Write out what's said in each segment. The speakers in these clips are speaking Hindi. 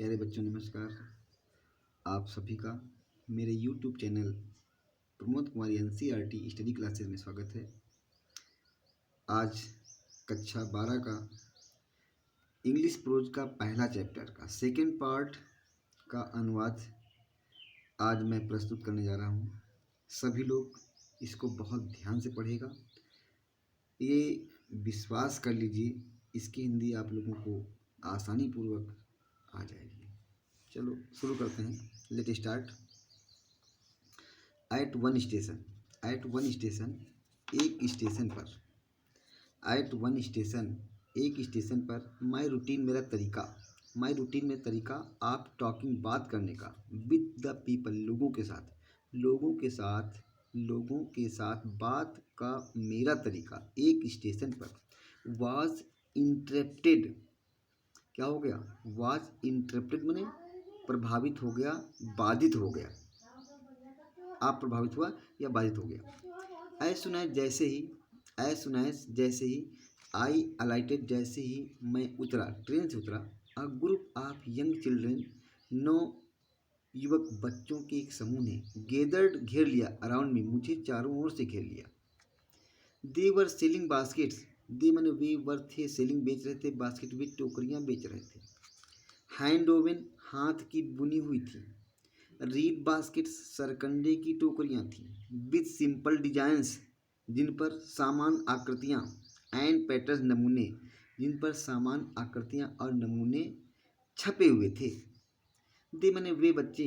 प्यारे बच्चों नमस्कार। आप सभी का मेरे YouTube channel Pramod Kumar NCERT study classes में स्वागत है। आज कक्षा 12 का इंग्लिश प्रोज का पहला चैप्टर का सेकेंड पार्ट का अनुवाद आज मैं प्रस्तुत करने जा रहा हूँ। सभी लोग इसको बहुत ध्यान से पढ़ेगा। ये विश्वास कर लीजिए, इसकी हिंदी आप लोगों को आसानी पूर्वक आ जाएगी। चलो शुरू करते हैं। Late start. At one station एक स्टेशन पर माई रूटीन में तरीका आप टॉकिंग बात करने का विद द पीपल लोगों के साथ बात का मेरा तरीका एक स्टेशन पर वाज इंटरप्टेड। क्या हो गया? वाज इंटरप्टेड माने प्रभावित हो गया, बाधित हो गया। आप प्रभावित हुआ या बाधित हो गया। एज सुन एज जैसे ही आई अलाइटेड जैसे ही मैं उतरा, ट्रेन से उतरा। A group of young children 9 युवक बच्चों के एक समूह ने गेदर्ड घेर लिया अराउंड मी, मुझे चारों ओर से घेर लिया। दे वर सेलिंग बास्केट्स, दे मैंने वे वर थे, सेलिंग बेच रहे थे, बास्केट में टोकरियां बेच रहे थे। हैंड ओवन हाथ की बुनी हुई थी। रीड बास्केट्स सरकंडे की टोकरियां थी। विद सिंपल डिजाइंस जिन पर सामान आकृतियां, एंड पैटर्न नमूने जिन पर सामान आकृतियां और नमूने छपे हुए थे। दे मैंने वे बच्चे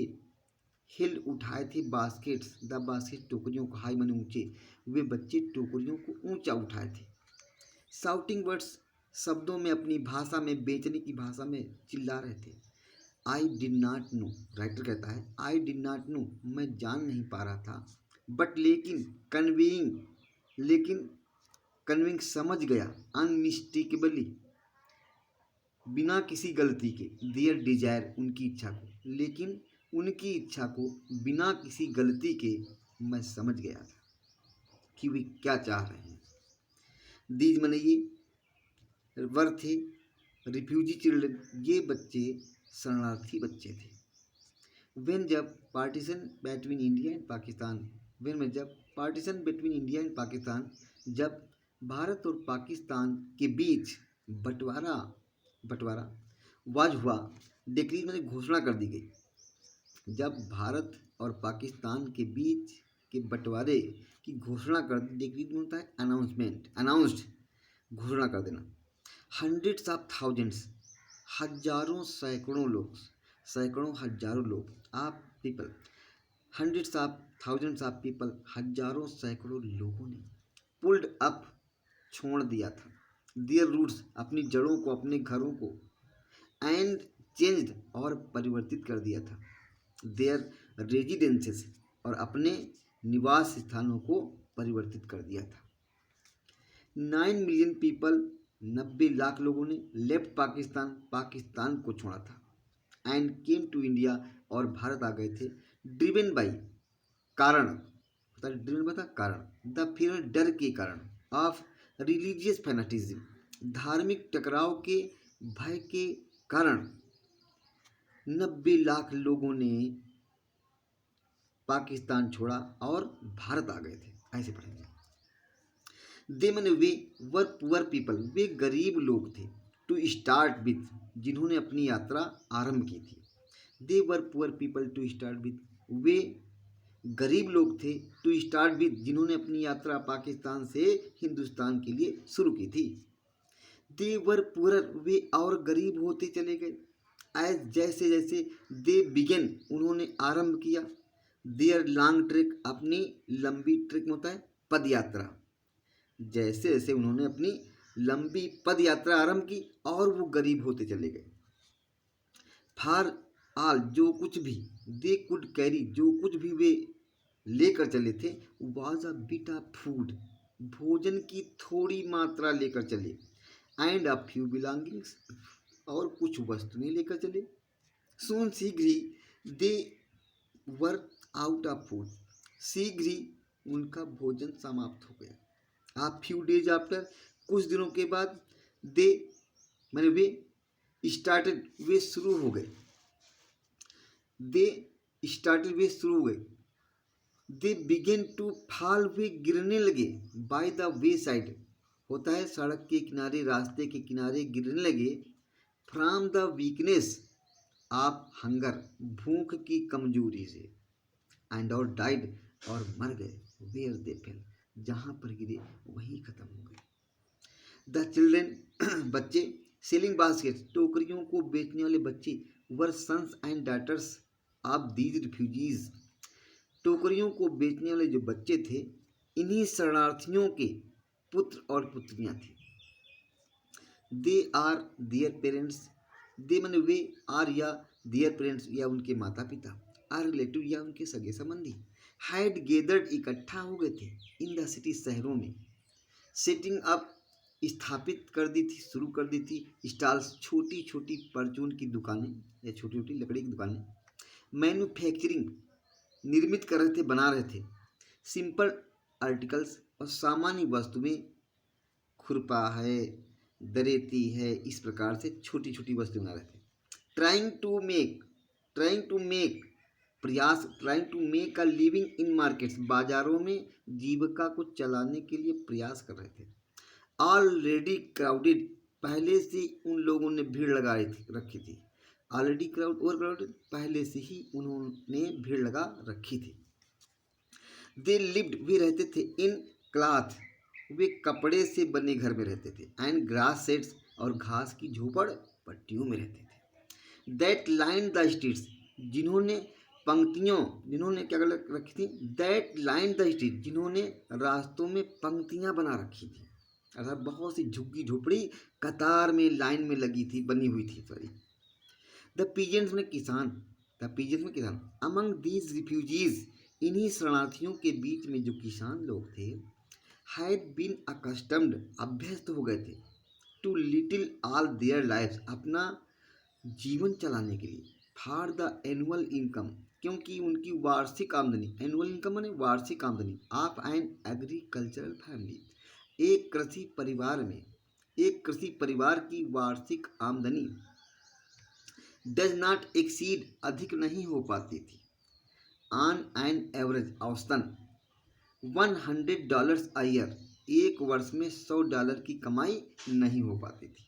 हिल उठाए थे बास्केट्स द बास्केट टोकरियों को, हाई मैंने ऊंचे, वे बच्चे टोकरियों को ऊंचा उठाए थे। शाउटिंग वर्ड्स शब्दों में अपनी भाषा में, बेचने की भाषा में चिल्ला रहे थे। I did not know, writer कहता है आई डिड नॉट नो, मैं जान नहीं पा रहा था। बट लेकिन कन्विंग समझ गया। अनमिस्टेकेबली बिना किसी गलती के। देयर डिजायर उनकी इच्छा को, लेकिन उनकी इच्छा को बिना किसी गलती के मैं समझ गया था कि वे क्या चाह रहे हैं। दीज मैंने ये वर थे रिफ्यूजी चिल्ड्रन, ये बच्चे शरणार्थी बच्चे थे। वेन जब partition between India and Pakistan, जब भारत और पाकिस्तान के बीच बंटवारा वाज हुआ, डिक्रीज में घोषणा कर दी गई। जब भारत और पाकिस्तान के बीच के बंटवारे की घोषणा कर दी, डिक्रीज में होता है अनाउंस्ड, घोषणा कर देना। हंड्रेड्स ऑफ थाउजेंड्स हजारों सैकड़ों लोग of people, hundreds of thousands of people हजारों सैकड़ों लोगों ने पुल्ड अप छोड़ दिया था, देयर रूट्स अपनी जड़ों को, अपने घरों को, एंड चेंज्ड और परिवर्तित कर दिया था, देयर रेजिडेंसेस और अपने निवास स्थानों को परिवर्तित कर दिया था। 9 मिलियन पीपल 90 लाख लोगों ने लेफ्ट पाकिस्तान को छोड़ा था, एंड केम टू इंडिया और भारत आ गए थे। ड्रिवन बाई कारण, द फियर डर के कारण, ऑफ रिलीजियस फैनाटिज्म धार्मिक टकराव के भय के कारण 90 लाख लोगों ने पाकिस्तान छोड़ा और भारत आ गए थे। ऐसे पढ़ेंगे। दे मैंने वे वर पुअर पीपल, वे गरीब लोग थे। टू स्टार्ट विथ, जिन्होंने अपनी यात्रा आरंभ की थी। They were poor people to start with, वे गरीब लोग थे। टू स्टार्ट विथ, जिन्होंने अपनी यात्रा पाकिस्तान से हिंदुस्तान के लिए शुरू की थी। दे वर पुअर, वे और गरीब होते चले गए। एज जैसे जैसे दे बिगेन, उन्होंने आरंभ किया। देयर लॉन्ग ट्रेक, अपनी लंबी ट्रेक होता है पद यात्रा, जैसे जैसे उन्होंने अपनी लंबी पद यात्रा आरंभ की और वो गरीब होते चले गए। फार ऑल, जो कुछ भी, दे कुड कैरी, जो कुछ भी वे लेकर चले थे, was a bit of food, भोजन की थोड़ी मात्रा लेकर चले। एंड अ फ्यू बिलोंगिंग्स, और कुछ वस्तुएं लेकर चले। सून शीघ्र ही दे वर आउट ऑफ फूड, शीघ्र ही उनका भोजन समाप्त हो गया। आ फ्यू डेज आफ्टर, कुछ दिनों के बाद, दे मैंने वे स्टार्टेड, वे शुरू हो गए। दे स्टार्टेड, वे शुरू हुए, दे बिगेन टू फॉल, वे गिरने लगे, बाय द वे साइड, होता है सड़क के किनारे, रास्ते के किनारे गिरने लगे, from the weakness of hunger, भूख की कमजोरी से, एंड और डाइड, और मर गए, वेयर दे फेल, जहाँ पर गिरे वहीं खत्म हो गए। द चिल्ड्रेन बच्चे, सेलिंग बास्केट, टोकरियों को बेचने वाले बच्चे, were sons and daughters of these refugees, टोकरियों को बेचने वाले जो बच्चे थे इन्हीं शरणार्थियों के पुत्र और पुत्रियां थी। दे आर दियर पेरेंट्स, दे माने वे, आर या दियर पेरेंट्स या उनके माता पिता, आर रिलेटिव या उनके सगे संबंधी, हैड गेदर्ड, इकट्ठा हो गए थे, इन द सिटी, शहरों में, सेटिंग अप, स्थापित कर दी थी, शुरू कर दी थी, स्टॉल्स, छोटी छोटी परचून की दुकानें या छोटी छोटी लकड़ी की दुकानें, मैन्युफैक्चरिंग, निर्मित कर रहे थे, बना रहे थे, सिंपल आर्टिकल्स, और सामान्य वस्तुएं, खुरपा है, दरेती है, इस प्रकार से छोटी छोटी वस्तुएं बना रहे थे। ट्राइंग टू मेक, प्रयास, trying to make a living in markets, बाजारों में जीविका को चलाने के लिए प्रयास कर रहे थे। ऑलरेडी क्राउडेड, पहले से उन लोगों ने भीड़ लगा रखी थी, ऑलरेडी क्राउड, ओवर क्राउडेड, पहले से ही उन्होंने भीड़ लगा रखी थी। दे लिव्ड, वे रहते थे, इन क्लॉथ, वे कपड़े से बने घर में रहते थे, एंड ग्रास सेट्स, और घास की झोपड़ पट्टियों में रहते थे। दैट लाइन द स्ट्रीट्स, जिन्होंने जिन्होंने क्या रखी थी, दैट लाइन द स्ट्रीट, जिन्होंने रास्तों में पंक्तियां बना रखी थी, अर्थात बहुत सी झुग्गी झोपड़ी कतार में, लाइन में लगी थी, बनी हुई थी, सॉरी। द पीजेंट्स में किसान, अमंग दीज रिफ्यूजीज, इन्हीं शरणार्थियों के बीच में जो किसान लोग थे, हैड बीन अकस्टम्ड, अभ्यस्त हो गए थे, too little all their lifes, अपना जीवन चलाने के लिए, फॉर द एनुअल इनकम, क्योंकि उनकी वार्षिक आमदनी, एनुअल इनकम माने वार्षिक आमदनी, ऑफ एन एग्रीकल्चरल फैमिली, एक कृषि परिवार की वार्षिक आमदनी, डज नॉट एक्सीड, अधिक नहीं हो पाती थी, ऑन एन एवरेज, औसतन, $100 a year, एक वर्ष में $100 की कमाई नहीं हो पाती थी।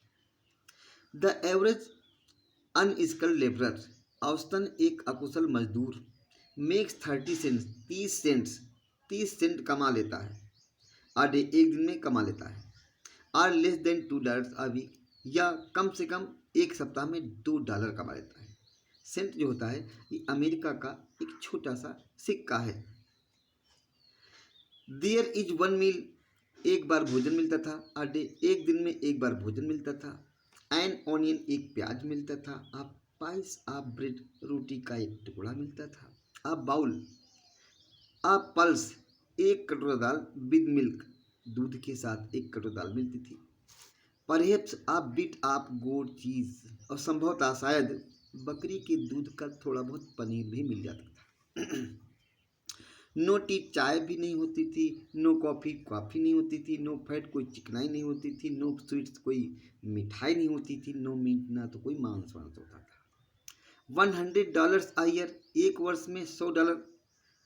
द एवरेज अनस्किल्ड लेबरर, औसतन एक अकुशल मजदूर, मेक्स 30 सेंट्स, 30 सेंट कमा लेता है, आ डे, एक दिन में कमा लेता है, or less than $2 a week, या कम से कम एक सप्ताह में $2 कमा लेता है। सेंट जो होता है ये अमेरिका का एक छोटा सा सिक्का है। देयर इज वन मील, एक बार भोजन मिलता था, अ डे, एक दिन में एक बार भोजन मिलता था, एन ऑनियन, एक प्याज मिलता था, अ पाइस ऑफ ब्रेड, रोटी का एक टुकड़ा मिलता था, अ बाउल, अ पल्स, एक कटोरा दाल, विद मिल्क, दूध के साथ एक कटोरा दाल मिलती थी, perhaps a bit of goat cheese, और संभवतः शायद बकरी के दूध का थोड़ा बहुत पनीर भी मिल जाता था। नो टी, चाय भी नहीं होती थी, नो कॉफ़ी, कॉफ़ी नहीं होती थी, नो फैट, कोई चिकनाई नहीं होती थी, नो स्वीट्स, कोई मिठाई नहीं होती थी, नो मीट, ना तो कोई मांस वांस होता था। $100 a year, एक वर्ष में $100,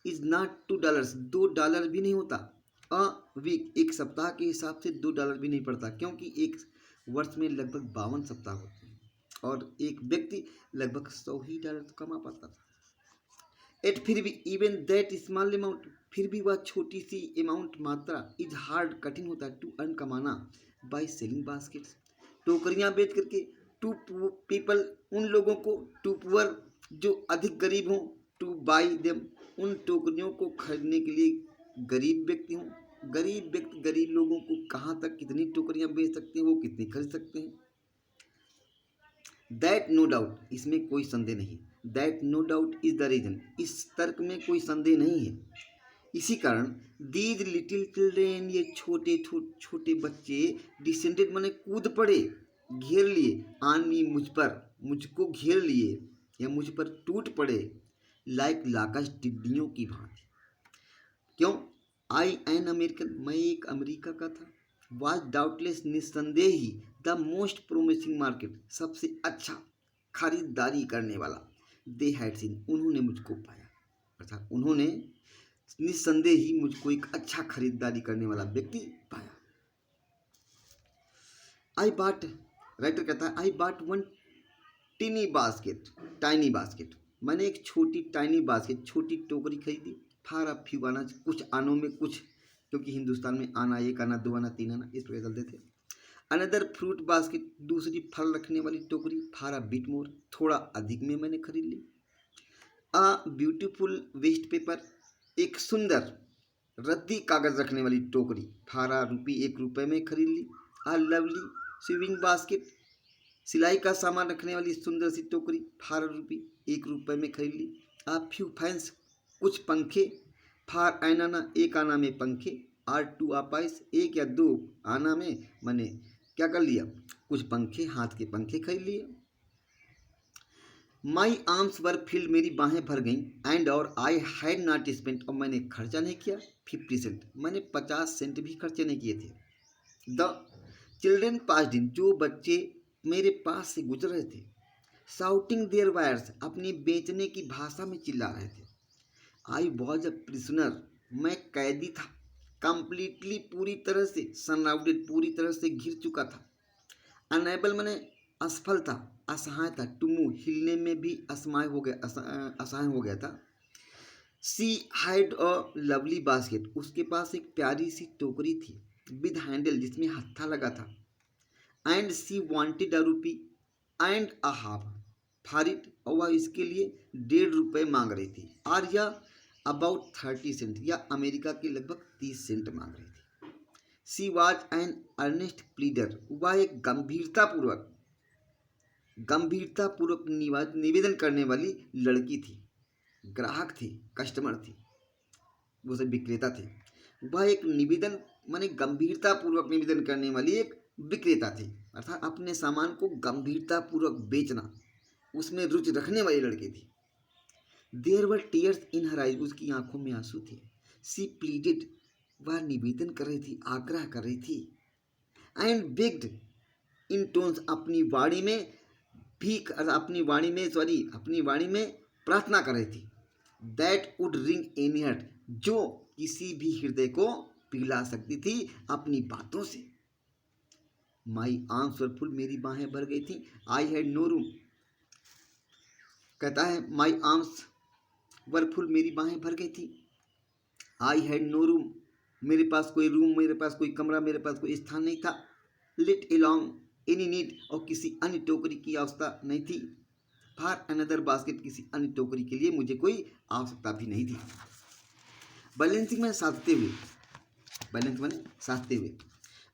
इज नॉट $2, $2 भी नहीं होता, अ वीक, एक सप्ताह के हिसाब से $2 भी नहीं पड़ता, क्योंकि एक वर्ष में लगभग 52 सप्ताह होते हैं, और एक व्यक्ति लगभग $100 तो कमा पाता था। एट, फिर भी, इवन दैट स्मॉल अमाउंट, फिर भी वह छोटी सी अमाउंट, मात्रा, इज हार्ड, कठिन होता है, टू अर्न, कमाना, बाय सेलिंग बास्केट्स, टोकरियां बेच करके, टू पीपल, उन लोगों को, टू पुअर, जो अधिक गरीब हों, टू बाई देम, उन टोकरियों को खरीदने के लिए गरीब व्यक्ति हों, गरीब व्यक्ति गरीब लोगों को कहाँ तक कितनी टोकरियां बेच सकते हैं, वो कितनी खरीद सकते हैं। दैट नो डाउट, इसमें कोई संदेह नहीं, that no doubt is the reason, इस तर्क में कोई संदेह नहीं है, इसी कारण दीज लिटिल चिल्ड्रेन, ये छोटे छोटे बच्चे, डिसेंडेड माने कूद पड़े, घेर लिए, आन मी, मुझ पर, मुझको घेर लिए या मुझ पर टूट पड़े, लाइक लाकस, टिड्डियों की भांति। क्यों? आई एन अमेरिकन, मैं एक अमेरिका का था, वाज डाउटलेस, निस्संदेह ही, द मोस्ट प्रोमिसिंग मार्केट, सबसे अच्छा खरीदारी करने वाला, दे हैड सीन, उन्होंने मुझको पाया, अर्थात उन्होंने निस्संदेह ही मुझको एक अच्छा खरीदारी करने वाला व्यक्ति पाया। आई बाट, राइटर कहता है I bought one tiny basket, tiny basket, मैंने एक छोटी टाइनी बास्केट, छोटी टोकरी खरीदी। फार अ फ्यू आना, कुछ आनों में कुछ, क्योंकि हिंदुस्तान में आना, एक आना, दो आना, तीन आना, इस प्रकार चलते थे। अनदर फ्रूट बास्केट, दूसरी फल रखने वाली टोकरी। फार अ बिट मोर, थोड़ा अधिक में मैंने खरीद ली। अ ब्यूटीफुल वेस्ट पेपर, एक सुंदर रद्दी कागज रखने वाली टोकरी। फार अ रुपी, 1 रुपये में खरीद ली। अ लवली स्विमिंग बास्केट, सिलाई का सामान रखने वाली सुंदर सी टोकरी। फार रुपी, 1 रुपये में खरीद ली। आ फ्यू फैंस, कुछ पंखे। फार एन आना, 1 आना में पंखे। आर टू आपाइस, 1 या 2 आना में मैंने क्या कर लिया, कुछ पंखे, हाथ के पंखे खरीद लिए। माई आर्म्स वर फिल्ड, मेरी बाहें भर गईं। एंड और आई हैड नॉट स्पेंट, और मैंने खर्चा नहीं किया 50 सेंट, मैंने 50 सेंट भी खर्चे नहीं किए थे। द चिल्ड्रेन पास्ड इन, जो बच्चे मेरे पास से गुजर रहे थे। शाउटिंग देयर वायर्स, अपनी बेचने की भाषा में चिल्ला रहे थे। आई वॉज अ प्रिजनर, मैं कैदी था। कंप्लीटली, पूरी तरह से। सराउंडेड, पूरी तरह से घिर चुका था। अनएबल मैंने असफल था, असहाय था। टू मूव, हिलने में भी असहाय हो गया था। She had a lovely basket, उसके पास एक प्यारी सी टोकरी थी। विद हैंडल, जिसमें हत्था लगा था। And she wanted a rupee and a half for it, और वह इसके लिए 1.5 रुपये मांग रही थी। और या अबाउट 30 सेंट, या अमेरिका के लगभग 30 सेंट मांग रही थी। सी वॉज एन अर्नेस्ट प्लीडर, वह एक गंभीरतापूर्वक निवेदन करने वाली लड़की थी, ग्राहक थी, कस्टमर थी, वो सब विक्रेता थे। वह एक निवेदन माने गंभीरतापूर्वक निवेदन करने वाली एक विक्रेता थी, अर्थात अपने सामान को गंभीरतापूर्वक बेचना, उसमें रुचि रखने वाली लड़की थी। There were tears in her eyes, उसकी आंखों में आंसू थे। सी प्लीडेड, वह निवेदन कर रही थी, आग्रह कर रही थी। एंड बेग्ड इन टोन्स, अपनी वाणी में प्रार्थना कर रही थी। That would ring any heart, जो किसी भी हृदय को पिघला सकती थी अपनी बातों से। माई आर्म्स वर फुल, मेरी बाहें भर गई थी। आई हैड नो रूम, कहता है माई आर्म्स वर फुल, मेरी बाहें भर गई थी। आई हैड नो रूम, मेरे पास कोई रूम, मेरे पास कोई कमरा, मेरे पास कोई स्थान नहीं था। लेट अलोंग एनी नीड, और किसी अन्य टोकरी की आवश्यकता नहीं थी। फॉर अनदर बास्केट, किसी अन्य टोकरी के लिए मुझे कोई आवश्यकता भी नहीं थी। बैलेंसिंग में साधते हुए, बैलेंस मैंने साधते हुए।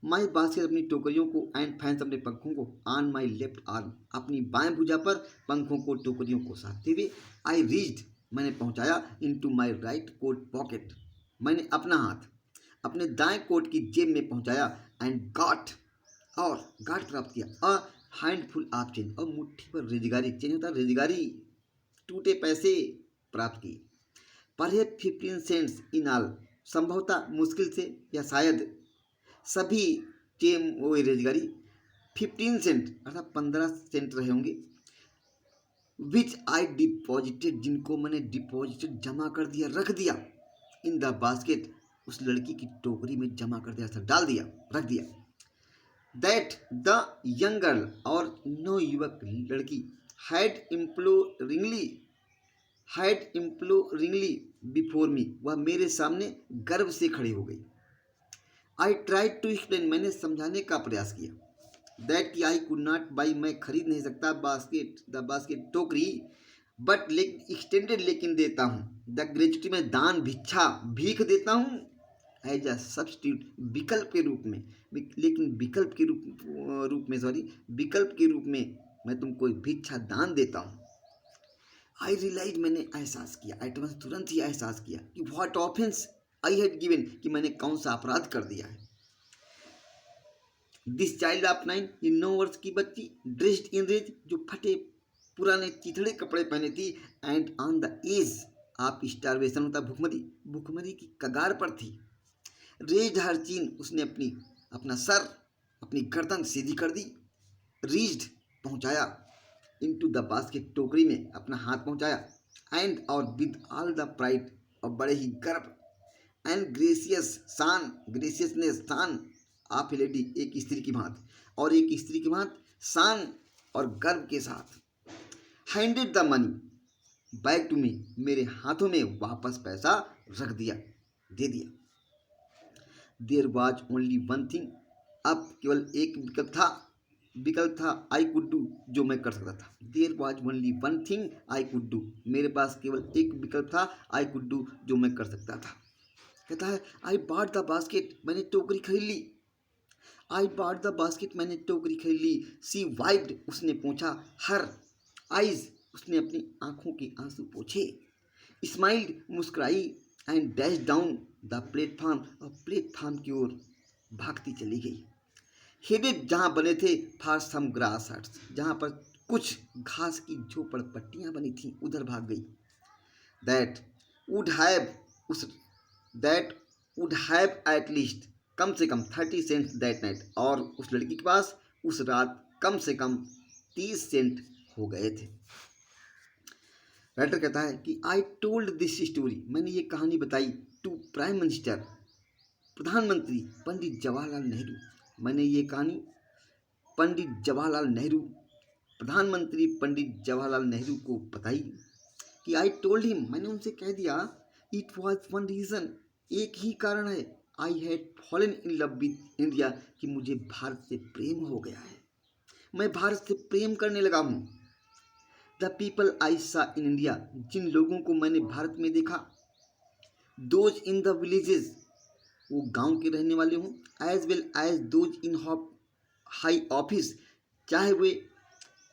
माई बास्केट, अपनी टोकरियों को। एंड फैंस, अपने पंखों को। ऑन माई लेफ्ट आर्म, अपनी बाएं भुजा पर पंखों को, टोकरियों को साधते हुए। आई रीच्ड, मैंने पहुंचाया। Into my right coat pocket, मैंने अपना हाथ अपने दाएं कोट की जेब में पहुंचाया। एंड गॉट, और गॉट प्राप्त किया। अ हैंडफुल ऑफ चेंज, और मुट्ठी पर रेजगारी, चेंज होता है रेजगारी, टूटे पैसे प्राप्त किए। परहैप्स 15 सेंट्स इन ऑल, संभवतः, मुश्किल से या शायद सभी वो रेजगारी 15 सेंट अर्थात 15 सेंट रहे होंगे। विच आई डिपॉजिटेड, जिनको मैंने डिपॉजिटेड जमा कर दिया, रख दिया। इन द बास्केट, उस लड़की की टोकरी में जमा कर दिया, डाल दिया, रख दिया। दैट द यंग गर्ल, और नो युवक लड़की। हैड इम्प्लोरिंगली बिफोर मी, वह मेरे सामने गर्व से खड़ी हो गई। आई ट्राइड टू एक्सप्लेन, मैंने समझाने का प्रयास किया। दैट कि आई कुड नॉट बाई, मैं खरीद नहीं सकता द बास्केट, टोकरी। बट एक्सटेंडेड, लेकिन देता हूँ। द ग्रेचुटी, में दान, भिक्षा, भीख देता हूँ। एज अ सब्स्टिट्यूट, विकल्प के रूप में, लेकिन विकल्प के रूप में मैं तुमको भिक्षा दान देता हूँ। आई रियलाइज, मैंने एहसास किया, एटमस तुरंत ही एहसास किया कि what offence I had given, कि मैंने कौन सा अपराध कर दिया है। दिस चाइल्ड ऑफ 9, ये 9 वर्ष की बच्ची, ड्रेस्ड इन रेज, जो फटे पुराने चिथड़े कपड़े पहने थी। And on the edge of starvation, होता भुखमरी की कगार पर थी। रेज्ड हर चीन, उसने अपना सर, अपनी गर्दन सीधी कर दी। रीच्ड, पहुंचाया। इनटू द बास्केट, टोकरी में अपना हाथ पहुंचाया, एंड और विद ऑल द प्राइड, और बड़े ही गर्व, एंड ग्रेसियसनेस, शान ऑफ ए लेडी, एक स्त्री की भांति, और एक स्त्री की भांति शान और गर्व के साथ, handed the money back to me, मेरे हाथों में वापस पैसा रख दिया, दे दिया। There was only one thing, अब केवल एक विकल्प था, आई कुड डू, जो मैं कर सकता था। There was only one thing I could do, मेरे पास केवल एक विकल्प था, आई कुड डू, जो मैं कर सकता था। कहता है आई बॉट द बास्केट, मैंने टोकरी खरीद ली। आई बॉट द बास्केट, मैंने टोकरी खरीद ली। सी वाइप्ड, उसने पोंछा। हर आइज, उसने अपनी आंखों के आंसू पोंछे। स्माइल्ड, मुस्कुराई। And dash down the platform, और प्लेटफॉर्म की ओर भागती चली गई। हेडेड, जहाँ बने थे, फॉर सम ग्रास हट्स, जहाँ पर कुछ घास की झोपड़पट्टियाँ बनी थीं, उधर भाग गई। दैट वुड हैव, उस that would have at least, कम से कम 30 सेंट्स दैट नाइट, और उस लड़की के पास उस रात कम से कम 30 सेंट हो गए थे। राइटर कहता है कि आई टोल्ड दिस स्टोरी, मैंने ये कहानी बताई, टू प्राइम मिनिस्टर, प्रधानमंत्री पंडित जवाहरलाल नेहरू, मैंने ये कहानी पंडित जवाहरलाल नेहरू, प्रधानमंत्री पंडित जवाहरलाल नेहरू को बताई कि आई टोल्ड हिम, मैंने उनसे कह दिया, इट वॉज वन रीज़न, एक ही कारण है, I had fallen in love with India, कि मुझे भारत से प्रेम हो गया है, मैं भारत से प्रेम करने लगा हूँ। द पीपल आई सा इन इंडिया, जिन लोगों को मैंने भारत में देखा, दोज इन द विलेजेस, वो गांव के रहने वाले हों, as well as those in high office, चाहे वे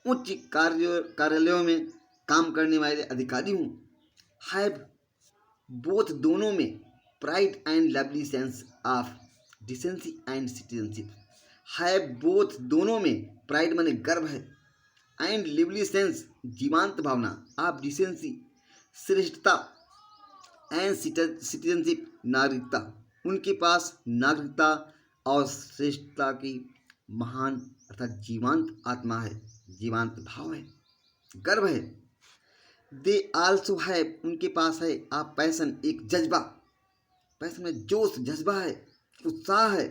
उच्च कार्यालयों में काम करने वाले अधिकारी हों, हैव बोथ, दोनों में, pride and lovely sense of decency and citizenship, have both, दोनों में, प्राइड माने गर्व है, एंड लिवली सेंस, जीवांत भावना, ऑफ डिसेंसी, श्रेष्ठता, एंड सिटीजनशिप, नागरिकता, उनके पास नागरिकता और श्रेष्ठता की महान अर्थात जीवांत आत्मा है, जीवांत भाव है, गर्व है। दे आल्सो हैव, उनके पास है, आप पैसन, एक जज्बा, पैसन में जोश, जज्बा है, उत्साह है,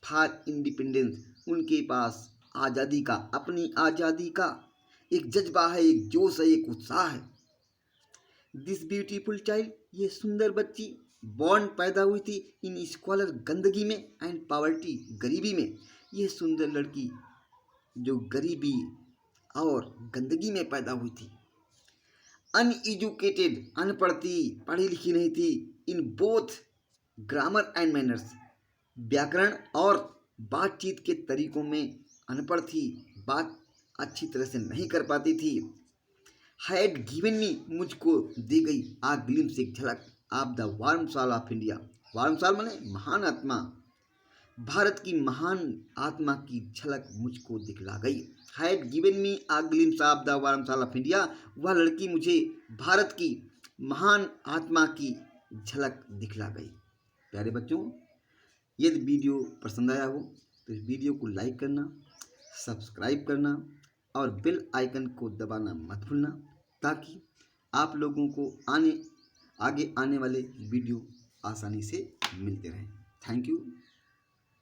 फॉर इंडिपेंडेंस, उनके पास आज़ादी का, अपनी आज़ादी का एक जज्बा है, एक जोश है, एक उत्साह है। दिस ब्यूटीफुल चाइल्ड, ये सुंदर बच्ची, बॉर्न, पैदा हुई थी, इन स्क्वालर, गंदगी में, एंड पॉवर्टी, गरीबी में, ये सुंदर लड़की जो गरीबी और गंदगी में पैदा हुई थी। अनएजुकेटेड, अनपढ़ थी, पढ़ी लिखी नहीं थी, in both grammar and manners, व्याकरण और बातचीत के तरीकों में अनपढ़ थी, बात अच्छी तरह से नहीं कर पाती थी। हैड गिवन मी, मुझको दे गई, आ ग्लिम्स, एक झलक, of the warm soul of India, warm soul माने महान आत्मा, भारत की महान आत्मा की झलक मुझको दिखला गई। Had given me a glimpse of the warm soul of India, वह लड़की मुझे भारत की महान आत्मा की झलक दिखला गई। प्यारे बच्चों, यदि वीडियो पसंद आया हो तो इस वीडियो को लाइक करना, सब्सक्राइब करना और बेल आइकन को दबाना मत भूलना, ताकि आप लोगों को आगे आने वाले वीडियो आसानी से मिलते रहें। Thank you.